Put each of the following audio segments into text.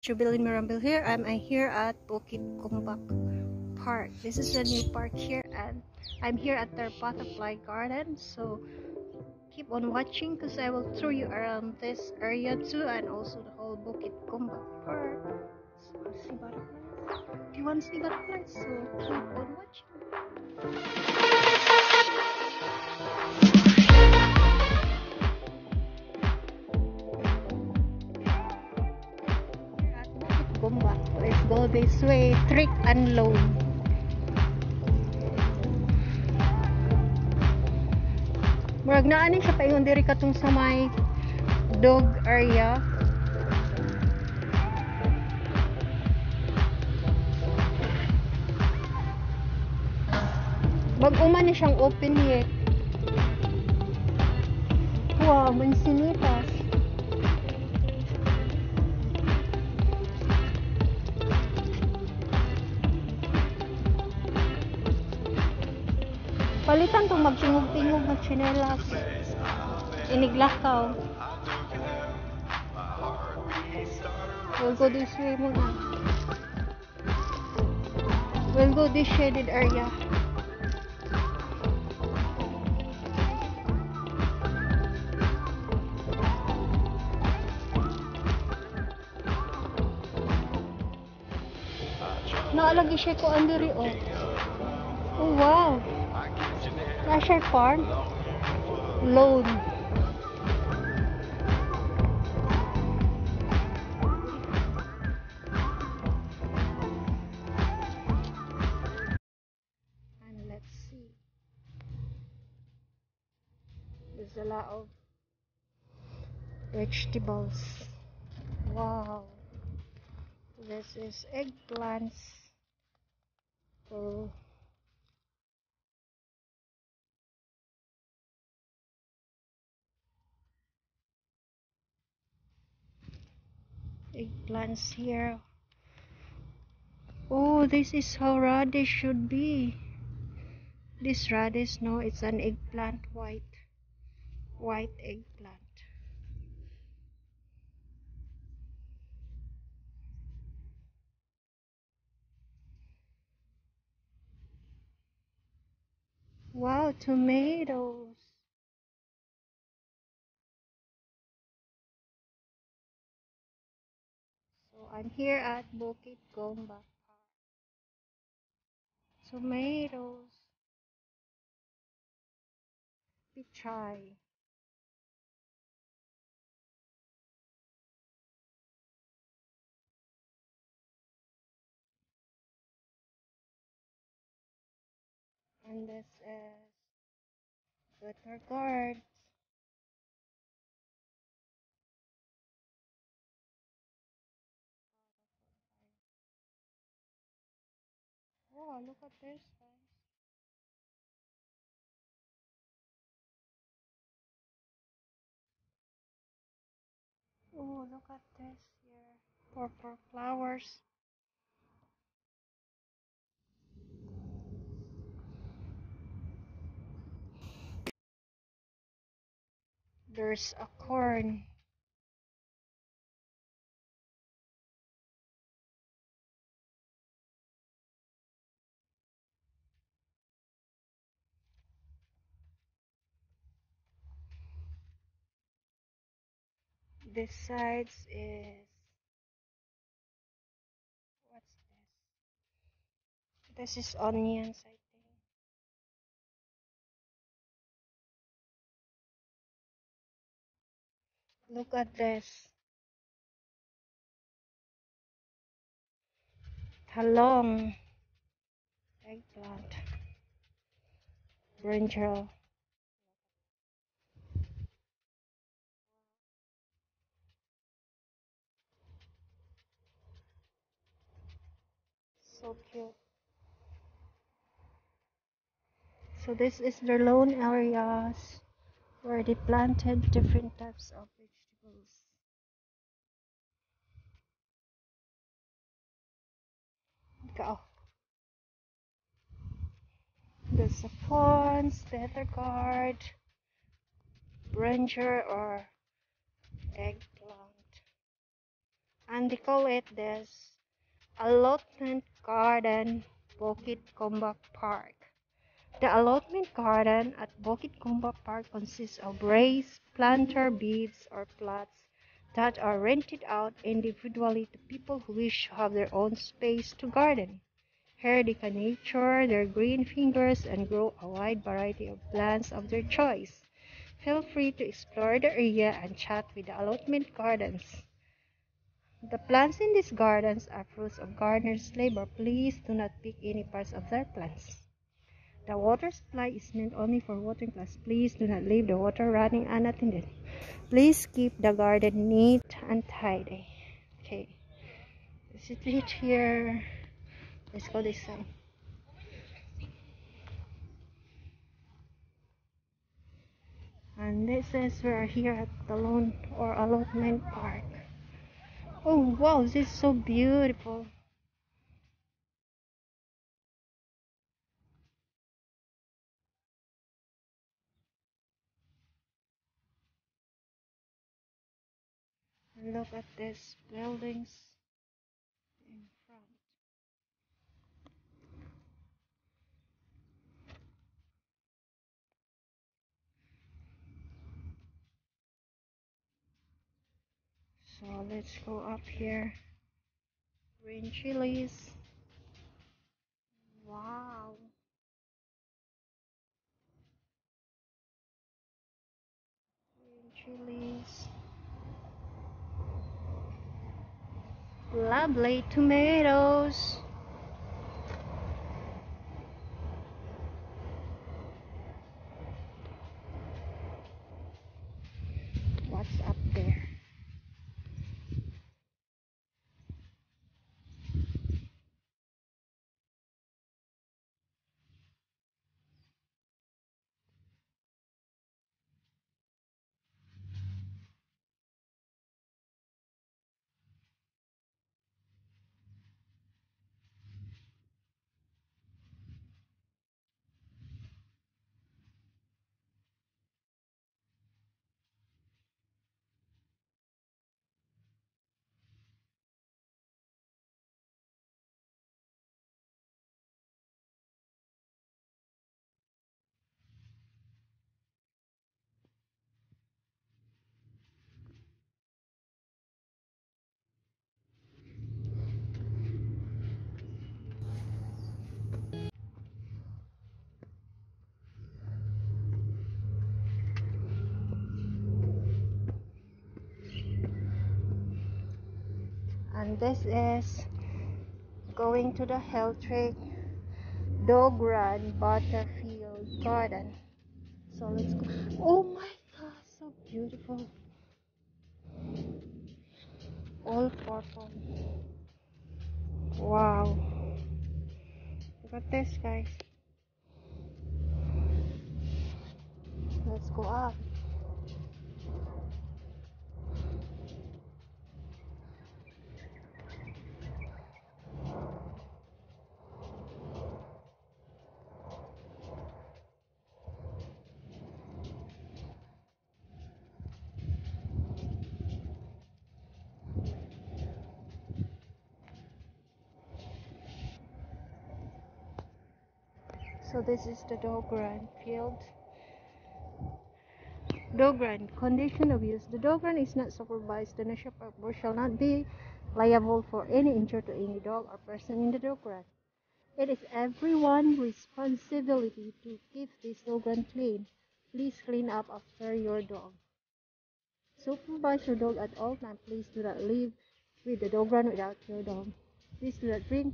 Jubilin Mirambil here. I'm here at Bukit Kumbak Park. This is a new park here, and I'm here at their butterfly garden. So keep on watching because I will throw you around this area too, and also the whole Bukit Kumbak Park. So I'll see butterflies. Do you want to see butterflies? So keep on watching. Kumbak. Let's go this way. Trick and load. Murag naa ni siya paingon diri katong sa may dog area. Bag-uma ni siyang open yet. Wow, mansinitas. Palitan tong magtingog-tingog na tsinelas. Iniglakaw. We'll go this way muna. We'll go this shaded area. Naalagi siya ko andiri oh. Oh wow. Nasher farm loan. And let's see. There's a lot of vegetables. Wow. This is eggplants. Oh. Eggplants here. Oh, this is how radish should be. This radish, no, it's an eggplant, white eggplant. Wow, tomatoes. So I'm here at Bukit Kumbak Park. Tomatoes. Pichay. And this is butter gourd. Oh, look at this, guys. Oh, look at this here. Purple flowers. There's a corn. This sides is what's this? This is onions, I think. Look at this. Talong. Eggplant. Brinjal. So cute. So this is their lone areas where they planted different types of vegetables. Go. The saffrons, butter gourd, brinjal or eggplant. And they call it this allotment garden, Bukit Gombak Park. The allotment garden at Bukit Gombak Park consists of raised planter beds or plots that are rented out individually to people who wish to have their own space to garden. Here they can nurture their green fingers and grow a wide variety of plants of their choice. Feel free to explore the area and chat with the allotment gardens. The plants in these gardens are fruits of gardeners' labor. Please do not pick any parts of their plants. The water supply is meant only for watering plants. Please do not leave the water running unattended. Please keep the garden neat and tidy. Okay, is it here? Let's go this side. And this is we are here at the lawn or allotment park. Oh wow, this is so beautiful. Look at these buildings in front. So let's go up here. Green chilies. Wow. Green chilies. Lovely tomatoes. What's up there? And this is going to the Heltrick Dog Run Butterfield Garden. So let's go. Oh my god, so beautiful. All purple. Wow. Look at this, guys. Let's go up. So this is the dog run field. Dog run. Condition of use. The dog run is not supervised. The national park board shall not be liable for any injury to any dog or person in the dog run. It is everyone's responsibility to keep this dog run clean. Please clean up after your dog. Supervise your dog at all times. Please do not leave with the dog run without your dog. Please do not bring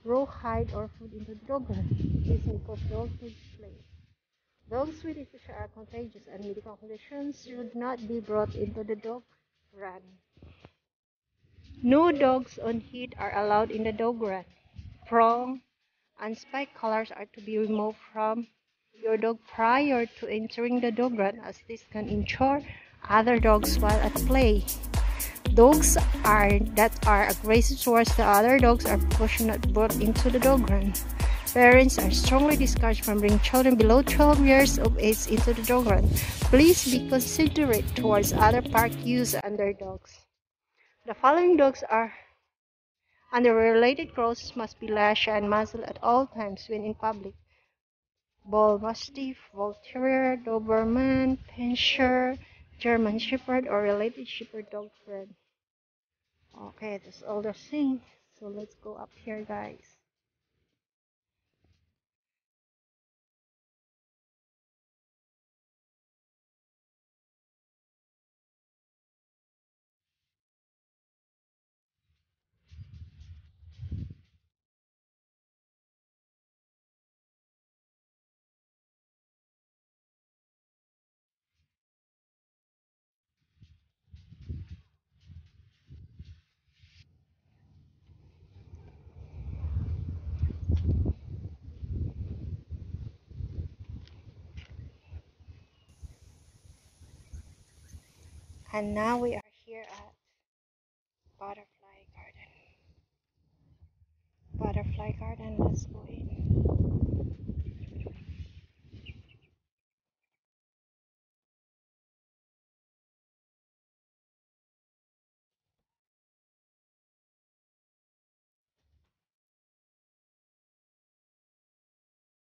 rawhide or food into the dog run. This may cause dog food play. Dogs with infection are contagious and medical conditions should not be brought into the dog run. No dogs on heat are allowed in the dog run. Prong and spike collars are to be removed from your dog prior to entering the dog run, as this can injure other dogs while at play. Dogs that are aggressive towards the other dogs are not brought into the dog run. Parents are strongly discouraged from bringing children below 12 years of age into the dog run. Please be considerate towards other park users and their dogs. The following dogs are and the related crosses must be lashed and muzzled at all times when in public. Bull Mastiff, Bull Terrier, Doberman, Pinscher, German Shepherd, or related Shepherd dog breed. Okay, that's all the thing. So let's go up here, guys. And now we are here at Butterfly Garden. Butterfly Garden, let's go in.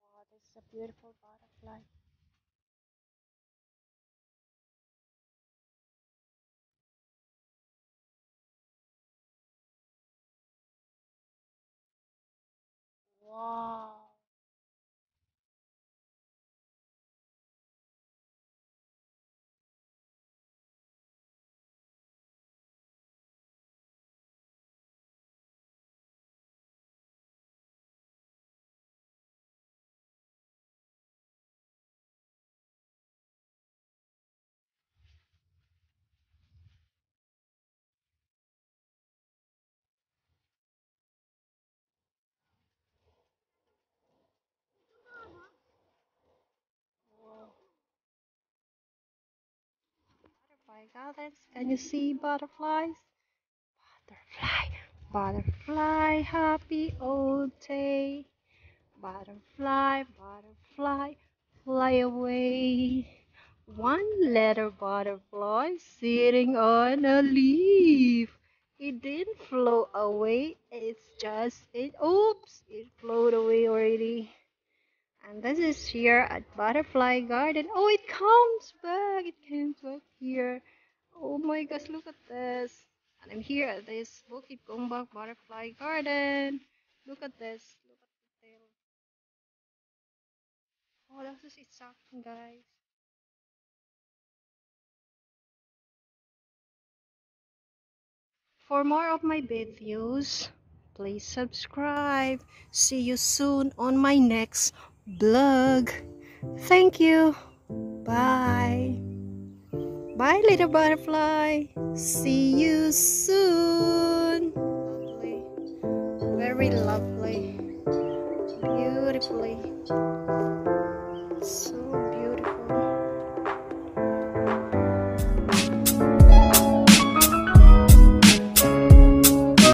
Wow, this is a beautiful butterfly. Wow. Butterfly gardens. Can you see butterflies? Butterfly, butterfly, happy old day. Butterfly, butterfly, fly away. One little butterfly sitting on a leaf. It didn't float away, it's just it. Oops, it floated away already. And this is here at Butterfly Garden. Oh, it comes back. It comes back here. Oh my gosh, look at this. And I'm here at this Bukit Gombak Butterfly Garden. Look at this. Look at the tail. Oh, this is exciting, guys. For more of my videos, please subscribe. See you soon on my next vlog. Thank you. Bye. Bye, little butterfly. See you soon. Lovely. Very lovely. Beautifully.